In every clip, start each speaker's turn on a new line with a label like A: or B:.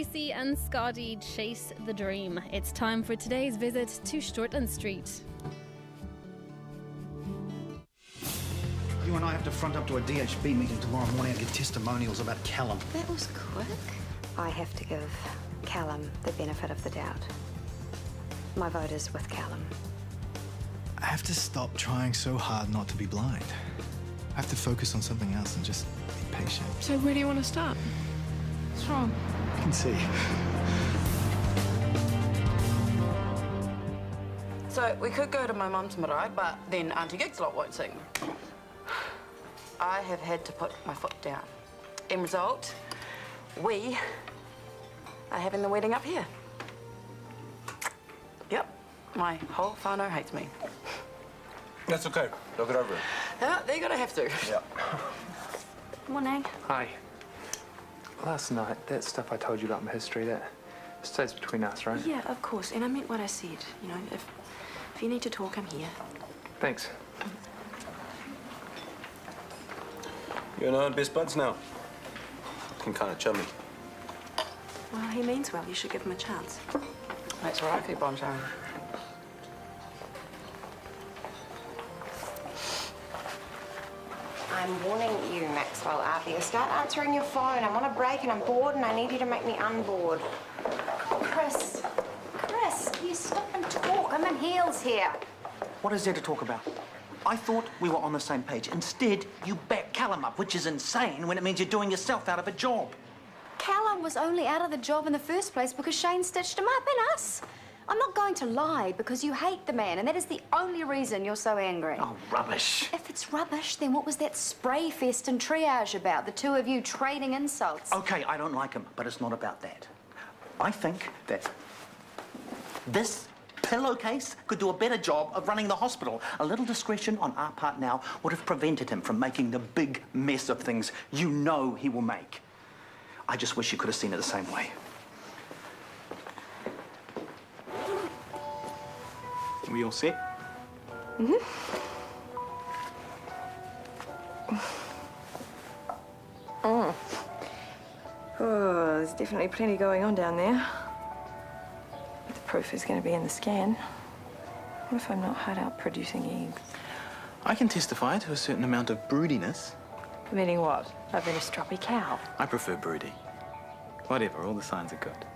A: Tracy and Scotty chase the dream. It's time for today's visit to Shortland Street.
B: You and I have to front up to a DHB meeting tomorrow morning and get testimonials about Callum.
C: That was quick. I have to give Callum the benefit of the doubt. My vote is with Callum.
D: I have to stop trying so hard not to be blind. I have to focus on something else and just be patient.
E: So where do you want to start? What's wrong?
D: I can see.
F: So we could go to my mum's marae, but then Auntie Gigslot won't sing. I have had to put my foot down. End result, we are having the wedding up here. Yep, my whole whānau hates me.
G: That's okay. They'll get over it.
F: Yeah, they're gonna have to.
G: Yeah.
C: Morning.
H: Hi. Last night, that stuff I told you about my history, that stays between us, right?
E: Yeah, of course. And I meant what I said. You know, if you need to talk, I'm here.
H: Thanks.
G: You and I are best buds now. Can kind of chummy.
E: Well, he means well. You should give him a chance.
F: That's what I keep on saying.
C: I'm warning you, Maxwell Arthur. Start answering your phone. I'm on a break and I'm bored and I need you to make me unbored. Chris, you stop and talk. I'm in heels here.
B: What is there to talk about? I thought we were on the same page. Instead, you back Callum up, which is insane when it means you're doing yourself out of a job.
C: Callum was only out of the job in the first place because Shane stitched him up and us. I'm not going to lie because you hate the man and that is the only reason you're so angry.
B: Oh, rubbish.
C: If it's rubbish, then what was that spray fest and triage about? The two of you trading insults.
B: Okay, I don't like him, but it's not about that. I think that this pillowcase could do a better job of running the hospital. A little discretion on our part now would have prevented him from making the big mess of things you know he will make. I just wish you could have seen it the same way.
H: Are we all set?
E: Mm-hmm. Oh, there's definitely plenty going on down there. But the proof is going to be in the scan. What if I'm not hard out producing eggs?
H: I can testify to a certain amount of broodiness.
E: Meaning what? I've been a stroppy cow.
H: I prefer broody. Whatever, all the signs are good.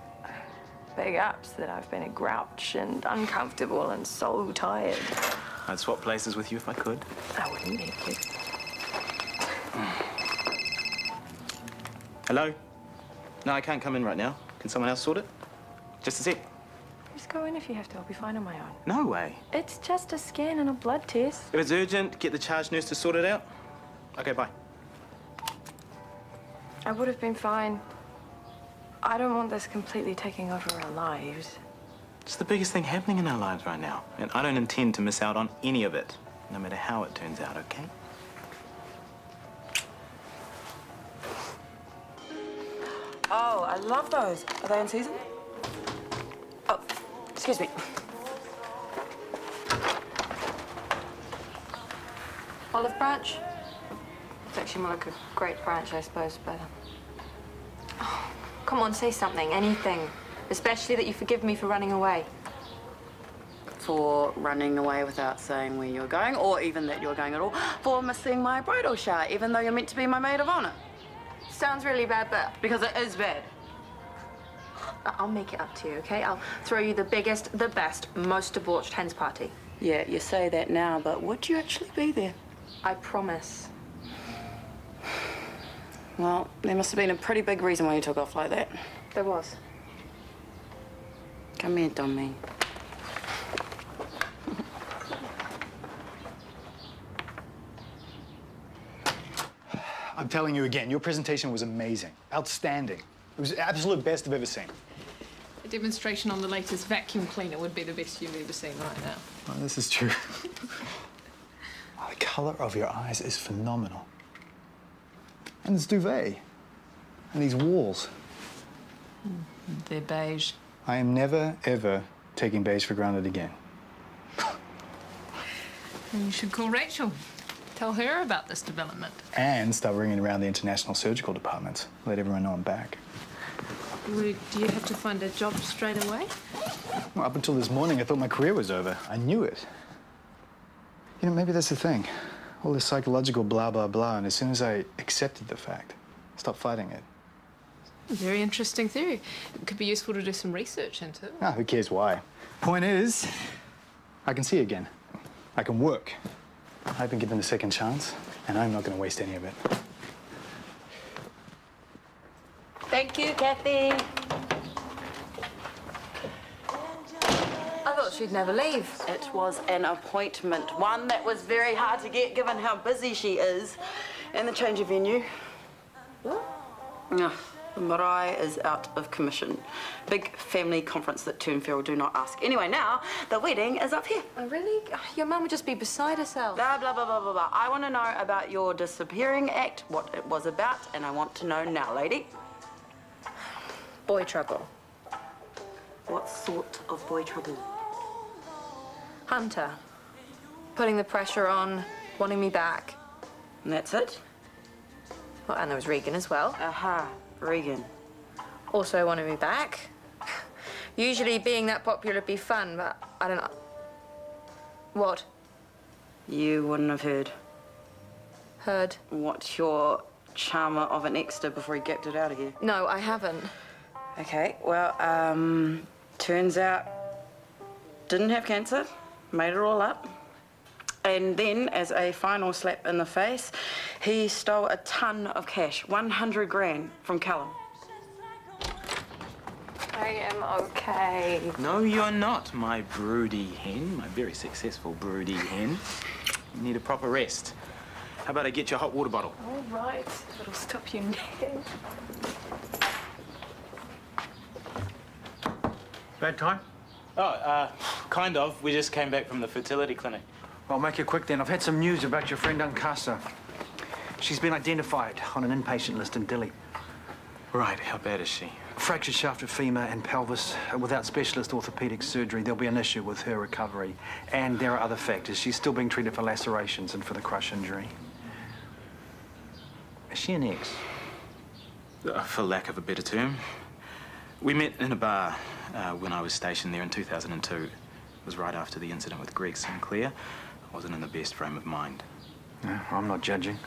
E: Big ups that I've been a grouch and uncomfortable and so tired.
H: I'd swap places with you if I could.
E: I wouldn't need to.
H: Hello? No, I can't come in right now. Can someone else sort it? Just a sec.
E: Just go in if you have to. I'll be fine on my own.
H: No way.
E: It's just a scan and a blood test.
H: If it's urgent, get the charge nurse to sort it out. Okay, bye.
E: I would have been fine. I don't want this completely taking over our lives.
H: It's the biggest thing happening in our lives right now, and I don't intend to miss out on any of it, no matter how it turns out, okay?
F: Oh, I love those. Are they in season? Oh, excuse me.
E: Olive branch? It's actually more like a grape branch, I suppose, but... Oh, come on, say something, anything. Especially that you forgive me for running away.
F: For running away without saying where you're going, or even that you're going at all. For missing my bridal shower, even though you're meant to be my maid of honor.
E: Sounds really bad, but...
F: Because it is bad.
E: I'll make it up to you, okay? I'll throw you the biggest, the best, most debauched hens party.
F: Yeah, you say that now, but would you actually be there?
E: I promise.
F: Well, there must have been a pretty big reason why you took off like that.
E: There was.
F: Come here, Tommy.
D: I'm telling you again, your presentation was amazing. Outstanding. It was the absolute best I've ever seen.
I: A demonstration on the latest vacuum cleaner would be the best you've ever seen right now.
D: Oh, this is true. Oh, the colour of your eyes is phenomenal. And this duvet. And these walls.
I: They're beige.
D: I am never, ever taking beige for granted again.
I: You should call Rachel. Tell her about this development.
D: And start ringing around the international surgical departments. Let everyone know I'm back.
I: Do you have to find a job straight away?
D: Well, up until this morning, I thought my career was over. I knew it. You know, maybe that's the thing. All this psychological blah, blah, blah, and as soon as I accepted the fact, I stopped fighting it.
I: Very interesting theory. It could be useful to do some research into.
D: Ah, who cares why? Point is, I can see again. I can work. I've been given a second chance, and I'm not going to waste any of it.
E: Thank you, Kathy. I thought she'd never leave.
F: It was an appointment, one that was very hard to get given how busy she is and the change of venue. The marae is out of commission. Big family conference that Turnfell do not ask. Anyway, now the wedding is up here.
E: Oh, really? Your mum would just be beside herself.
F: Blah, blah, blah, blah, blah, blah. I want to know about your disappearing act, what it was about, and I want to know now, lady.
E: Boy trouble.
F: What sort of boy trouble?
E: Hunter. Putting the pressure on, wanting me back.
F: And that's it?
E: Well, and there was Regan as well.
F: Aha, Regan.
E: Also wanted me back. Usually being that popular would be fun, but I don't know. What?
F: You wouldn't have heard.
E: Heard?
F: What your charmer of an ex did before he gapped it out of here.
E: No, I haven't.
F: Okay, well, turns out didn't have cancer, made it all up. And then, as a final slap in the face, he stole a ton of cash, 100 grand from Callum.
E: I am okay.
H: No, you're not, my broody hen, my very successful broody hen. You need a proper rest. How about I get you a hot water bottle?
E: All right, it'll stop you nagging.
B: Bad time?
H: Oh, kind of. We just came back from the fertility clinic.
B: I'll make it quick then. I've had some news about your friend Uncasa. She's been identified on an inpatient list in Dili.
H: Right, how bad is she?
B: Fractured shaft of femur and pelvis. Without specialist orthopedic surgery, there'll be an issue with her recovery. And there are other factors. She's still being treated for lacerations and for the crush injury. Is she an ex?
H: For lack of a better term. We met in a bar when I was stationed there in 2002. It was right after the incident with Greg Sinclair. I wasn't in the best frame of mind.
B: No, I'm not judging.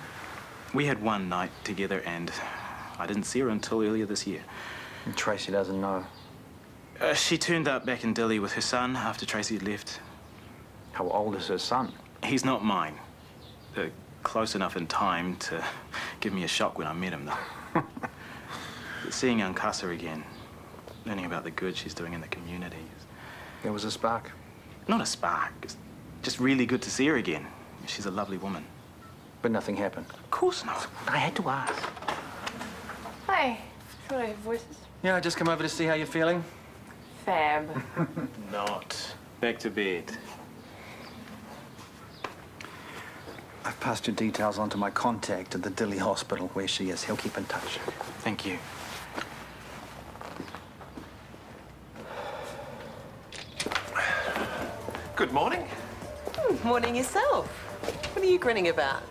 H: We had one night together and I didn't see her until earlier this year.
B: And Tracy doesn't know.
H: She turned up back in Dili with her son after Tracy had left.
B: How old is her son?
H: He's not mine. Close enough in time to give me a shock when I met him, though. But seeing Uncasa again, learning about the good she's doing in the community.
B: There was a spark.
H: Not a spark. It's just really good to see her again. She's a lovely woman.
B: But nothing happened.
H: Of course not.
B: I had to ask.
E: Hi. Thought I heard voices.
B: Yeah, I just come over to see how you're feeling.
E: Fab.
H: Not. Back to bed.
B: I've passed your details on to my contact at the Dili hospital where she is. He'll keep in touch.
H: Thank you.
J: Good morning.
K: Morning yourself. What are you grinning about?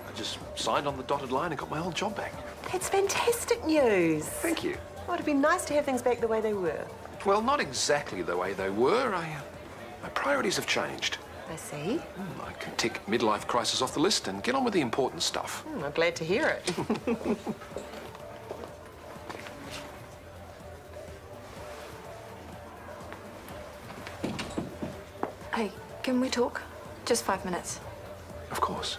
J: I just signed on the dotted line and got my old job back.
K: That's fantastic news.
J: Thank you.
K: Oh, it'd be nice to have things back the way they were.
J: Well, not exactly the way they were. My priorities have changed.
K: I see.
J: I can tick midlife crisis off the list and get on with the important stuff.
K: I'm glad to hear it.
E: Hey, can we talk? Just 5 minutes.
J: Of course.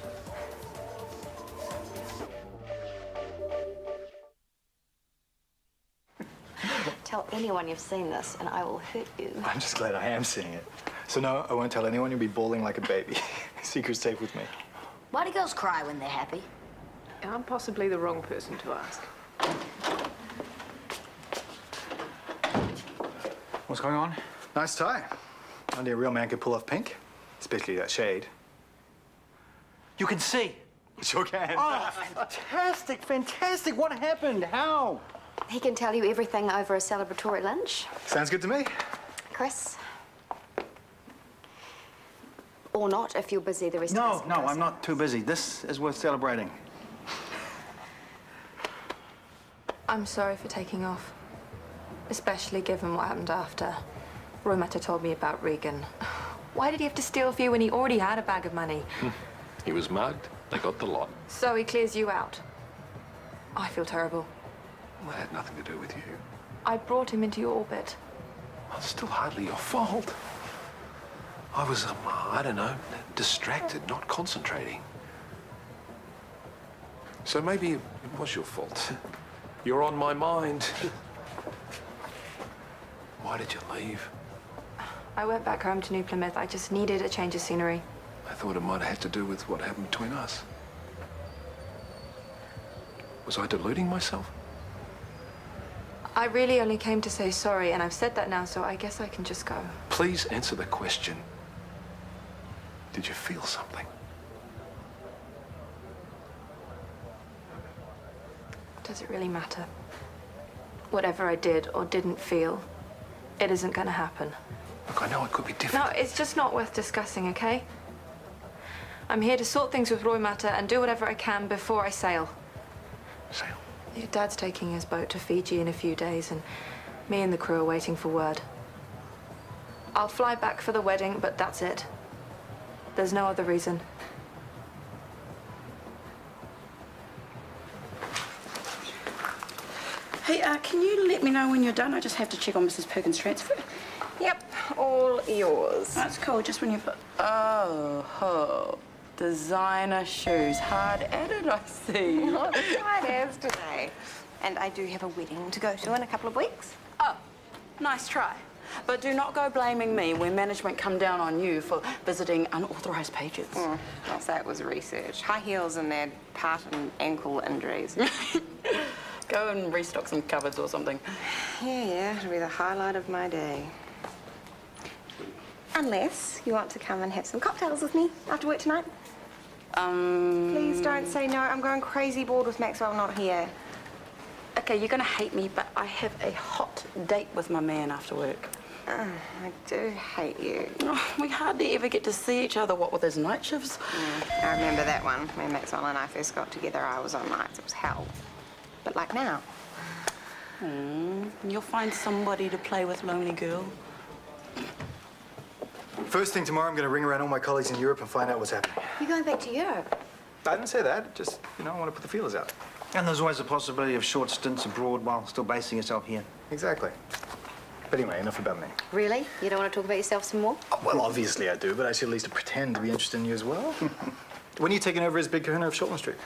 C: Tell anyone you've seen this and I will hurt you.
D: I'm just glad I am seeing it. So no, I won't tell anyone. You'll be bawling like a baby. Secret's safe with me.
L: Why do girls cry when they're happy?
I: I'm possibly the wrong person to ask.
B: What's going on?
D: Nice tie. Only a real man could pull off pink, especially that shade.
B: You can see.
D: Sure can.
B: Oh, fantastic, fantastic. What happened? How?
C: He can tell you everything over a celebratory lunch.
D: Sounds good to me.
C: Chris? Or not, if you're busy the rest of
B: No,
C: us.
B: no, I'm not too busy. This is worth celebrating.
E: I'm sorry for taking off. Especially given what happened after. Roy Matter told me about Regan. Why did he have to steal a few when he already had a bag of money?
J: He was mugged. They got the lot.
E: So he clears you out. I feel terrible.
J: Well, that had nothing to do with you.
E: I brought him into your orbit.
J: Well, it's still hardly your fault. I was, I don't know, distracted, not concentrating. So maybe it was your fault. You're on my mind. Why did you leave?
E: I went back home to New Plymouth. I just needed a change of scenery.
J: I thought it might have had to do with what happened between us. Was I deluding myself?
E: I really only came to say sorry, and I've said that now, so I guess I can just go.
J: Please answer the question. Did you feel something?
E: Does it really matter? Whatever I did or didn't feel, it isn't going to happen.
J: Look, I know it could be different.
E: No, it's just not worth discussing, okay? I'm here to sort things with Roy Matter and do whatever I can before I sail.
J: Sail?
E: Your dad's taking his boat to Fiji in a few days, and me and the crew are waiting for word. I'll fly back for the wedding, but that's it. There's no other reason.
F: Hey, can you let me know when you're done? I just have to check on Mrs. Perkins' transfer.
C: Yep, all yours.
F: That's cool, just when you put... Oh, designer shoes. Hard at it, I see.
C: Not as hard as today. And I do have a wedding to go to in a couple of weeks.
F: Oh, nice try. But do not go blaming me when management come down on you for visiting unauthorised pages.
C: I'll say it was research. High heels and their part and ankle injuries.
F: Go and restock some cupboards or something.
C: Yeah, it'll be the highlight of my day. Unless you want to come and have some cocktails with me after work tonight. Please don't say no. I'm going crazy bored with Maxwell not here.
F: Okay, you're gonna hate me, but I have a hot date with my man after work.
C: I do hate you.
F: Oh, we hardly ever get to see each other, what with his night shifts.
C: I remember that one. When Maxwell and I first got together, I was on nights. It was hell. But like now.
F: You'll find somebody to play with, lonely girl.
D: First thing tomorrow, I'm going to ring around all my colleagues in Europe and find out what's happening.
L: You're going back to Europe?
D: I didn't say that. Just, you know, I want to put the feelers out.
B: And there's always a possibility of short stints abroad while still basing yourself here.
D: Exactly. But anyway, enough about me.
L: Really? You don't want to talk about yourself some more?
D: Oh, well, obviously I do, but I should at least pretend to be interested in you as well. When are you taking over as big kahuna of Shortland Street?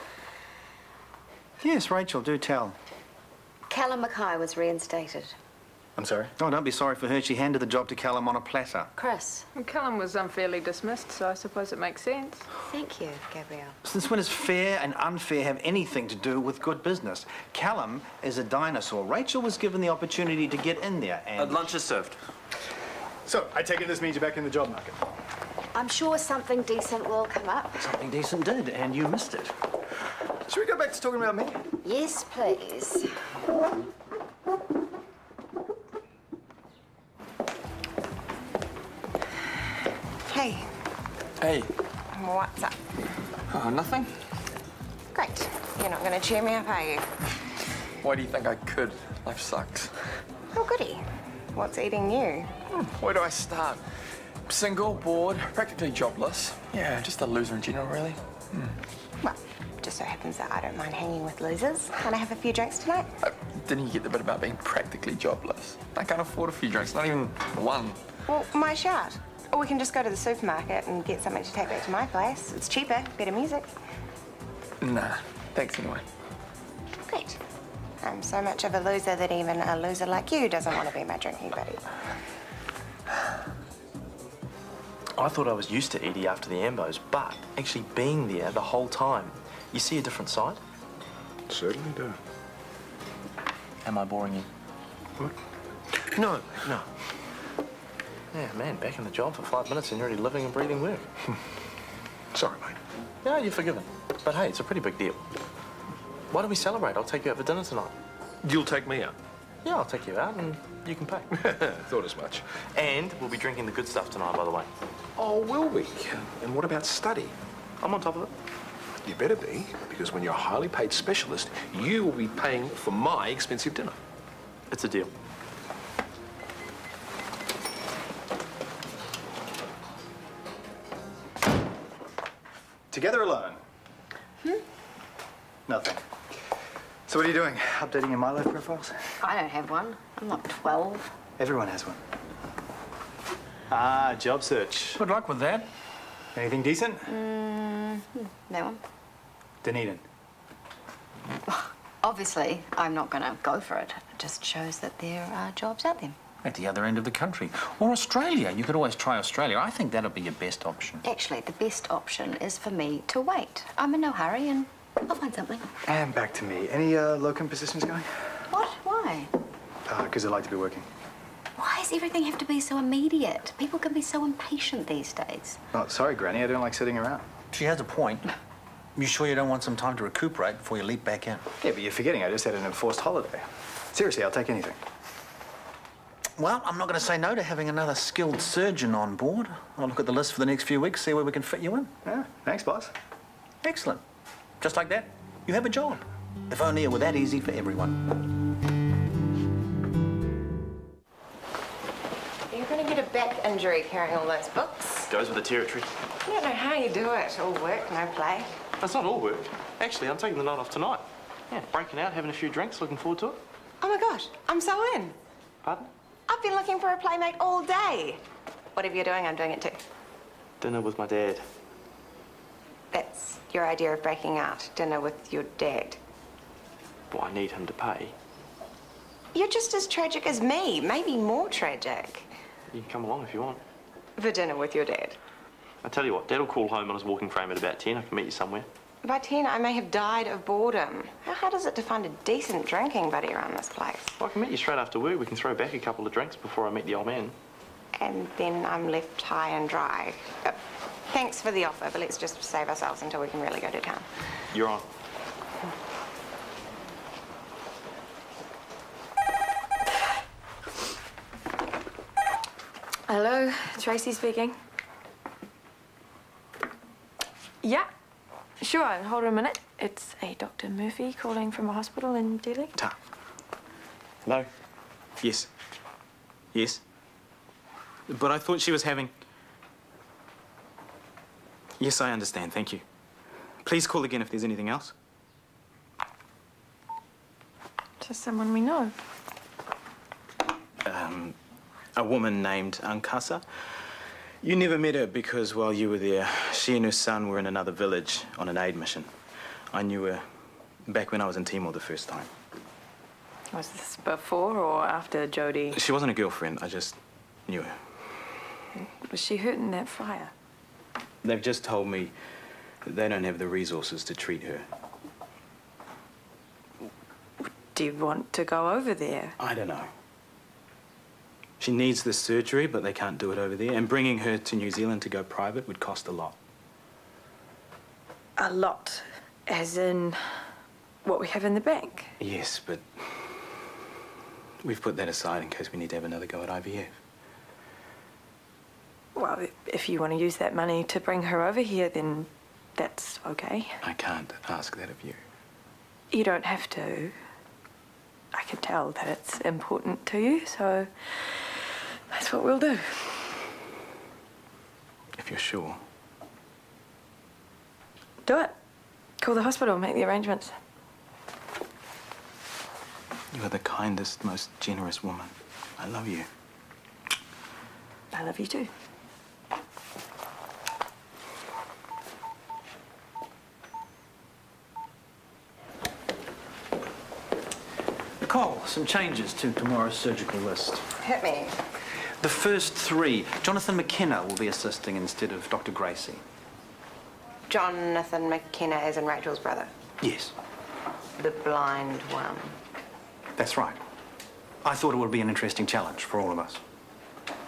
B: Yes, Rachel, do tell.
L: Callum Mackay was reinstated.
D: I'm sorry?
B: Oh, don't be sorry for her. She handed the job to Callum on a platter.
L: Chris.
I: Well, Callum was unfairly dismissed, so I suppose it makes sense.
L: Thank you, Gabrielle.
B: Since when does fair and unfair have anything to do with good business? Callum is a dinosaur. Rachel was given the opportunity to get in there and...
G: Lunch is served.
D: So, I take it this means you're back in the job market.
L: I'm sure something decent will come up.
B: Something decent did, and you missed it.
D: Should we go back to talking about me?
L: Yes, please.
C: Hey.
G: Hey.
C: What's up?
G: Oh, nothing?
C: Great. You're not going to cheer me up, are you?
G: Why do you think I could? Life sucks.
C: Oh, goody. What's eating you?
G: Where do I start? Single, bored, practically jobless. Yeah, just a loser in general, really.
C: Well, just so happens that I don't mind hanging with losers. Can I have a few drinks tonight?
G: Didn't you get the bit about being practically jobless? I can't afford a few drinks, not even one.
C: Well, my shout. Or we can just go to the supermarket and get something to take back to my place. It's cheaper, better music.
G: Nah, thanks anyway.
C: Great. I'm so much of a loser that even a loser like you doesn't want to be my drinking buddy.
M: I thought I was used to Edie after the Ambos, but actually being there the whole time, you see a different side?
J: Certainly do.
M: Am I boring you?
J: What?
M: No. Yeah, man, back in the job for 5 minutes and you're already living and breathing work.
J: Sorry, mate.
M: No, you're forgiven. But hey, it's a pretty big deal. Why don't we celebrate? I'll take you out for dinner tonight.
J: You'll take me out?
M: Yeah, I'll take you out and you can pay.
J: Thought as much.
M: And we'll be drinking the good stuff tonight, by the way.
J: Oh, will we? And what about study?
M: I'm on top of it.
J: You better be, because when you're a highly paid specialist, you will be paying for my expensive dinner.
M: It's a deal.
D: Together alone? Nothing. So what are you doing? Updating your My Life profiles?
L: I don't have one. I'm not 12.
D: Everyone has one. Ah, job search.
J: Good luck with that.
D: Anything decent?
L: That one.
D: Dunedin.
L: Obviously, I'm not going to go for it. It just shows that there are jobs out there.
N: At the other end of the country. Or Australia. You could always try Australia. I think that'll be your best option.
L: Actually, the best option is for me to wait. I'm in no hurry and I'll find something.
D: And back to me. Any locum positions going?
L: What? Why?
D: Because I like to be working.
L: Why does everything have to be so immediate? People can be so impatient these days.
D: Oh, sorry, Granny. I don't like sitting around.
N: She has a point. You sure you don't want some time to recuperate before you leap back in?
D: Yeah, but you're forgetting I just had an enforced holiday. Seriously, I'll take anything.
N: Well, I'm not going to say no to having another skilled surgeon on board. I'll look at the list for the next few weeks, see where we can fit you in.
D: Yeah, thanks, boss.
N: Excellent. Just like that, you have a job. If only it were that easy for everyone.
C: You're going to get a back injury carrying all those books.
M: Goes with the territory.
C: I don't know how you do it. All work, no play.
M: That's not all work. Actually, I'm taking the night off tonight. Yeah, breaking out, having a few drinks, looking forward to it.
C: Oh my gosh, I'm so in.
M: Pardon?
C: I've been looking for a playmate all day. Whatever you're doing, I'm doing it too.
M: Dinner with my dad.
C: That's your idea of breaking out. Dinner with your dad.
M: Well, I need him to pay.
C: You're just as tragic as me, maybe more tragic.
M: You can come along if you want.
C: For dinner with your dad.
M: I tell you what, Dad'll call home on his walking frame at about 10. I can meet you somewhere.
C: By 10, I may have died of boredom. How hard is it to find a decent drinking buddy around this place?
M: Well, I can meet you straight after work. We can throw back a couple of drinks before I meet the old man.
C: And then I'm left high and dry. Thanks for the offer, but let's just save ourselves until we can really go to town.
M: You're on.
E: Hello, Tracy speaking. Yeah, sure, hold on a minute. It's a Dr. Murphy calling from a hospital in Delhi.
H: Ta. Hello? Yes. Yes. But I thought she was having... Yes, I understand, thank you. Please call again if there's anything else.
E: Just someone we know.
H: A woman named Ankasa. You never met her because while you were there, she and her son were in another village on an aid mission. I knew her back when I was in Timor the first time.
E: Was this before or after Jodie?
H: She wasn't a girlfriend, I just knew her.
E: Was she hurt in that fire?
H: They've just told me that they don't have the resources to treat her.
E: Do you want to go over there?
H: I don't know. She needs the surgery, but they can't do it over there. And bringing her to New Zealand to go private would cost a lot.
E: A lot? As in what we have in the bank?
H: Yes, but we've put that aside in case we need to have another go at IVF.
E: Well, if you want to use that money to bring her over here, then that's okay.
H: I can't ask that of you.
E: You don't have to. I can tell that it's important to you, so that's what we'll do.
H: If you're sure.
E: Do it. Call the hospital, make the arrangements.
H: You are the kindest, most generous woman. I love you.
E: I love you too.
B: Nicole, some changes to tomorrow's surgical list.
C: Hit me.
B: The first three. Jonathan McKenna will be assisting instead of Dr. Gracie.
C: Jonathan McKenna as in Rachel's brother.
B: Yes.
C: The blind one.
B: That's right. I thought it would be an interesting challenge for all of us.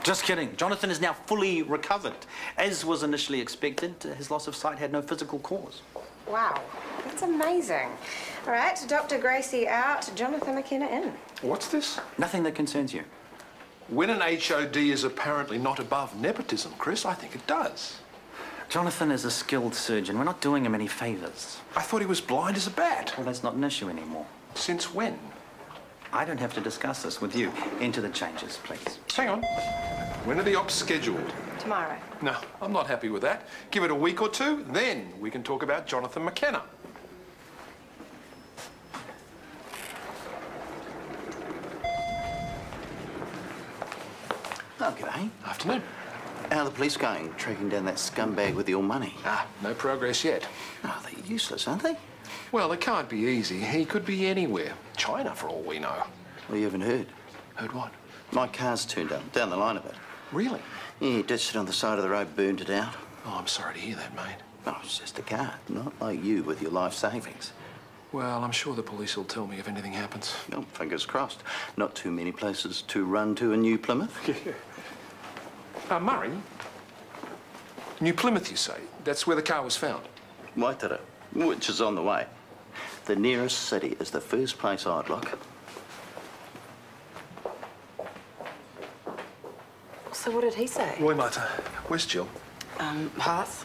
B: Just kidding. Jonathan is now fully recovered. As was initially expected, his loss of sight had no physical cause.
C: Wow, that's amazing. All right, Dr. Gracie out, Jonathan McKenna in.
J: What's this?
B: Nothing that concerns you.
J: When an HOD is apparently not above nepotism, Chris, I think it does.
B: Jonathan is a skilled surgeon. We're not doing him any favours.
J: I thought he was blind as a bat.
B: Well, that's not an issue anymore.
J: Since when?
B: I don't have to discuss this with you. Enter the changes, please.
J: Hang on. When are the ops scheduled?
C: Tomorrow.
J: No, I'm not happy with that. Give it a week or two, then we can talk about Jonathan McKenna.
N: Oh, g'day.
J: Afternoon.
N: How are the police going, tracking down that scumbag with your money?
J: No progress yet.
N: Oh, they're useless, aren't they?
J: Well, it can't be easy. He could be anywhere. China, for all we know.
N: Well, you haven't heard.
J: Heard what?
N: My car's turned up, down the line a bit.
J: Really?
N: Yeah, he ditched it on the side of the road, burned it out.
J: Oh, I'm sorry to hear that, mate.
N: Oh, it's just a car, not like you with your life savings.
J: Well, I'm sure the police will tell me if anything happens.
N: Oh, fingers crossed. Not too many places to run to in New Plymouth.
J: Murray? New Plymouth, you say? That's where the car was found?
N: Waitara, which is on the way. The nearest city is the first place I'd look.
K: So what did he say?
J: Roy Mata, where's Jill?
F: Hearth.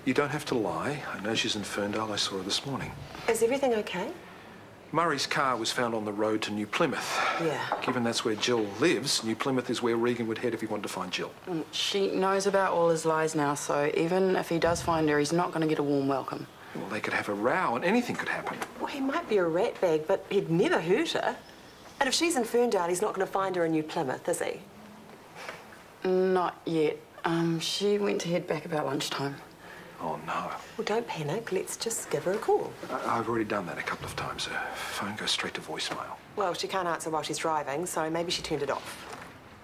J: You don't have to lie. I know she's in Ferndale. I saw her this morning.
K: Is everything okay?
J: Murray's car was found on the road to New Plymouth.
K: Yeah.
J: Given that's where Jill lives, New Plymouth is where Regan would head if he wanted to find Jill.
F: She knows about all his lies now, so even if he does find her, he's not going to get a warm welcome.
J: Well, they could have a row and anything could happen.
K: Well, he might be a ratbag, but he'd never hurt her. And if she's in Ferndale, he's not going to find her in New Plymouth, is he?
F: Not yet. She went to head back about lunchtime.
J: Oh, no.
K: Well, don't panic. Let's just give her a call.
J: I've already done that a couple of times. Her phone goes straight to voicemail.
K: Well, she can't answer while she's driving, so maybe she turned it off.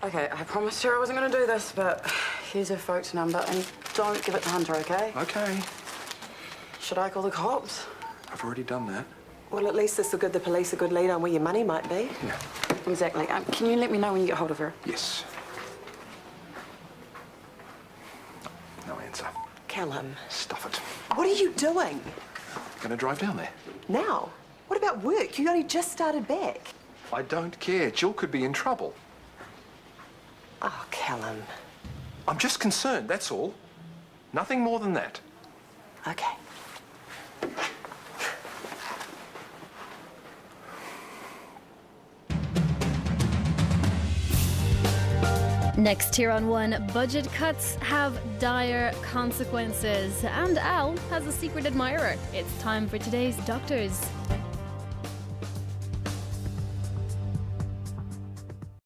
F: Okay, I promised her I wasn't going to do this, but here's her folks' number, and don't give it to Hunter, okay?
J: Okay.
F: Should I call the cops?
J: I've already done that.
K: Well, at least this will give the police a good lead on where your money might be.
J: Yeah.
F: Exactly. Can you let me know when you get hold of her?
J: Yes. No answer.
K: Callum.
J: Stuff it.
K: What are you doing?
J: Gonna drive down there.
K: Now? What about work? You only just started back.
J: I don't care. Jill could be in trouble.
K: Oh, Callum.
J: I'm just concerned, that's all. Nothing more than that.
K: Okay.
A: Next here on One, budget cuts have dire consequences, and Al has a secret admirer. It's time for today's Doctors.